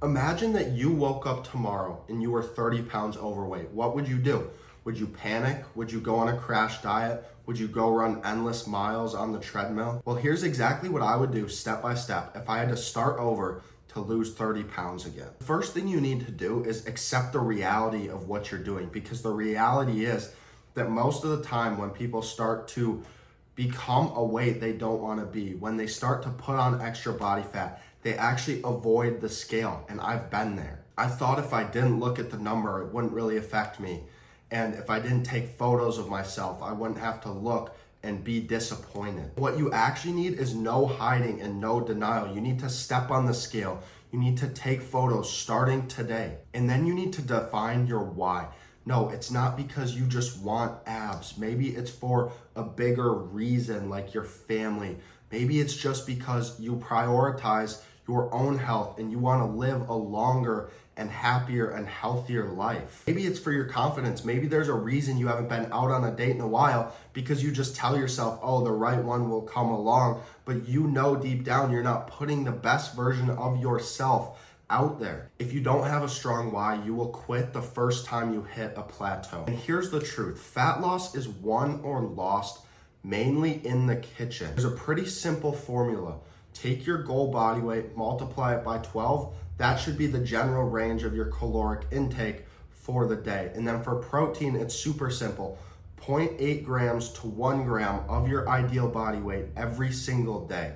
Imagine that you woke up tomorrow and you were 30 pounds overweight. What would you do? Would you panic? Would you go on a crash diet? Would you go run endless miles on the treadmill? Well, here's exactly what I would do step by step if I had to start over to lose 30 pounds again. The first thing you need to do is accept the reality of what you're doing, because the reality is that most of the time when people start to become a weight they don't want to be, when they start to put on extra body fat, they actually avoid the scale. And I've been there. I thought if I didn't look at the number, it wouldn't really affect me. And if I didn't take photos of myself, I wouldn't have to look and be disappointed. What you actually need is no hiding and no denial. You need to step on the scale. You need to take photos starting today. And then you need to define your why. No, it's not because you just want abs. Maybe it's for a bigger reason, like your family. Maybe it's just because you prioritize your own health and you want to live a longer and happier and healthier life. Maybe it's for your confidence. Maybe there's a reason you haven't been out on a date in a while because you just tell yourself, oh, the right one will come along, but you know deep down you're not putting the best version of yourself out there. If you don't have a strong why, you will quit the first time you hit a plateau. And here's the truth. Fat loss is won or lost mainly in the kitchen. There's a pretty simple formula. Take your goal body weight, multiply it by 12. That should be the general range of your caloric intake for the day. And then for protein, it's super simple. 0.8 grams to 1 gram of your ideal body weight every single day.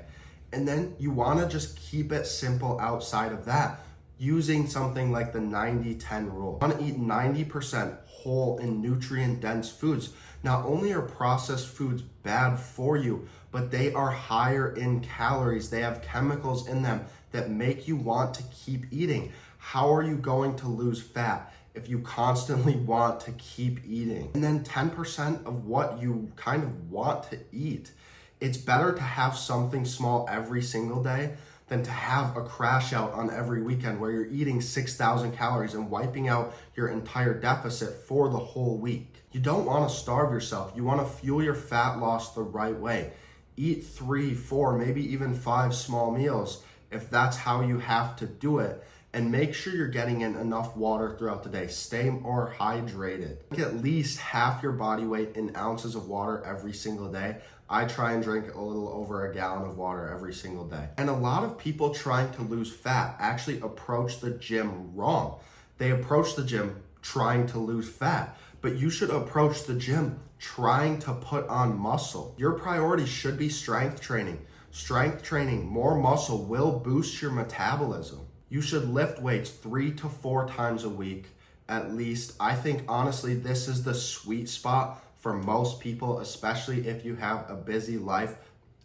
And then you want to just keep it simple outside of that, using something like the 90-10 rule. You want to eat 90% whole and nutrient-dense foods. Not only are processed foods bad for you, but they are higher in calories. They have chemicals in them that make you want to keep eating. How are you going to lose fat if you constantly want to keep eating? And then 10% of what you kind of want to eat. It's better to have something small every single day than to have a crash out on every weekend where you're eating 6,000 calories and wiping out your entire deficit for the whole week. You don't want to starve yourself. You want to fuel your fat loss the right way. Eat 3, 4, maybe even 5 small meals if that's how you have to do it. And make sure you're getting in enough water throughout the day. Stay more hydrated. Drink at least half your body weight in ounces of water every single day. I try and drink a little over a gallon of water every single day. And a lot of people trying to lose fat actually approach the gym wrong. They approach the gym trying to lose fat, but you should approach the gym trying to put on muscle. Your priority should be strength training. Strength training, more muscle will boost your metabolism. You should lift weights 3 to 4 times a week at least. I think honestly, this is the sweet spot for most people, especially if you have a busy life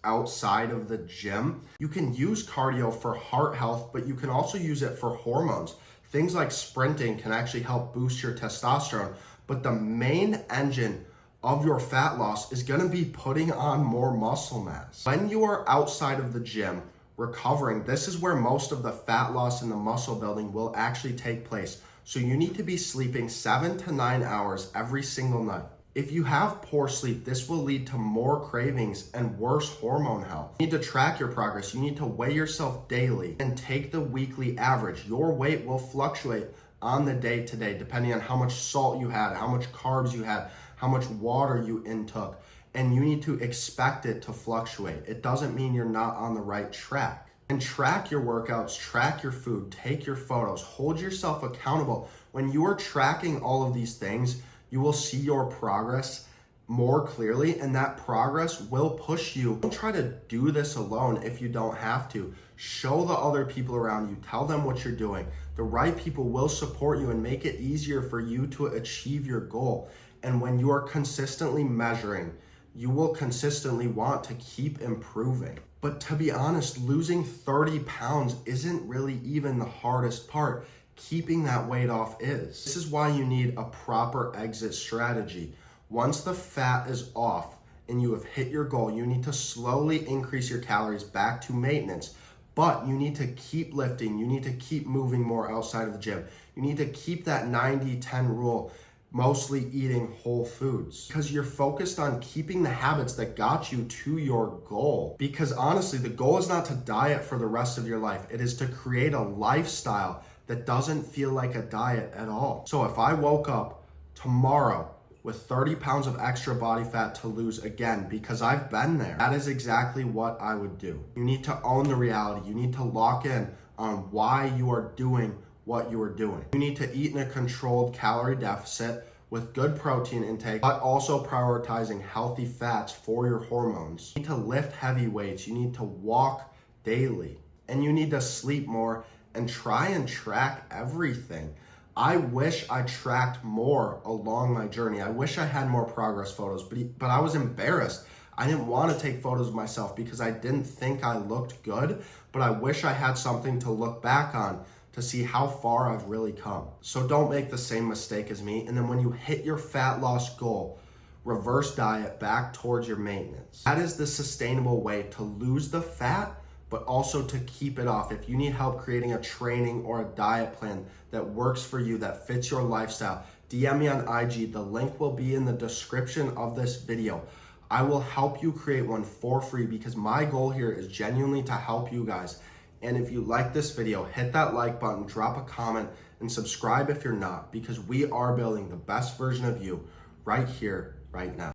outside of the gym. You can use cardio for heart health, but you can also use it for hormones. Things like sprinting can actually help boost your testosterone, but the main engine of your fat loss is gonna be putting on more muscle mass. When you are outside of the gym, recovering, this is where most of the fat loss and the muscle building will actually take place. So you need to be sleeping 7 to 9 hours every single night. If you have poor sleep, this will lead to more cravings and worse hormone health. You need to track your progress. You need to weigh yourself daily and take the weekly average. Your weight will fluctuate on the day to day, depending on how much salt you had, how much carbs you had, how much water you intook. And you need to expect it to fluctuate. It doesn't mean you're not on the right track. And track your workouts, track your food, take your photos, hold yourself accountable. When you are tracking all of these things, you will see your progress more clearly, and that progress will push you. Don't try to do this alone if you don't have to. Show the other people around you, tell them what you're doing. The right people will support you and make it easier for you to achieve your goal. And when you are consistently measuring, you will consistently want to keep improving. But to be honest, losing 30 pounds isn't really even the hardest part. Keeping that weight off is. This is why you need a proper exit strategy. Once the fat is off and you have hit your goal, you need to slowly increase your calories back to maintenance. But you need to keep lifting. You need to keep moving more outside of the gym. You need to keep that 90-10 rule mostly eating whole foods, because you're focused on keeping the habits that got you to your goal. Because honestly, the goal is not to diet for the rest of your life. It is to create a lifestyle that doesn't feel like a diet at all. So if I woke up tomorrow with 30 pounds of extra body fat to lose again, because I've been there, that is exactly what I would do. You need to own the reality. You need to lock in on why you are doing what you are doing. You need to eat in a controlled calorie deficit with good protein intake, but also prioritizing healthy fats for your hormones. You need to lift heavy weights. You need to walk daily, and you need to sleep more and try and track everything. I wish I tracked more along my journey. I wish I had more progress photos, but I was embarrassed. I didn't want to take photos of myself because I didn't think I looked good, but I wish I had something to look back on to see how far I've really come. So don't make the same mistake as me. And then when you hit your fat loss goal, reverse diet back towards your maintenance. That is the sustainable way to lose the fat, but also to keep it off. If you need help creating a training or a diet plan that works for you, that fits your lifestyle, DM me on IG. The link will be in the description of this video. I will help you create one for free because my goal here is genuinely to help you guys. And if you like this video, hit that like button, drop a comment, and subscribe if you're not, because we are building the best version of you right here, right now.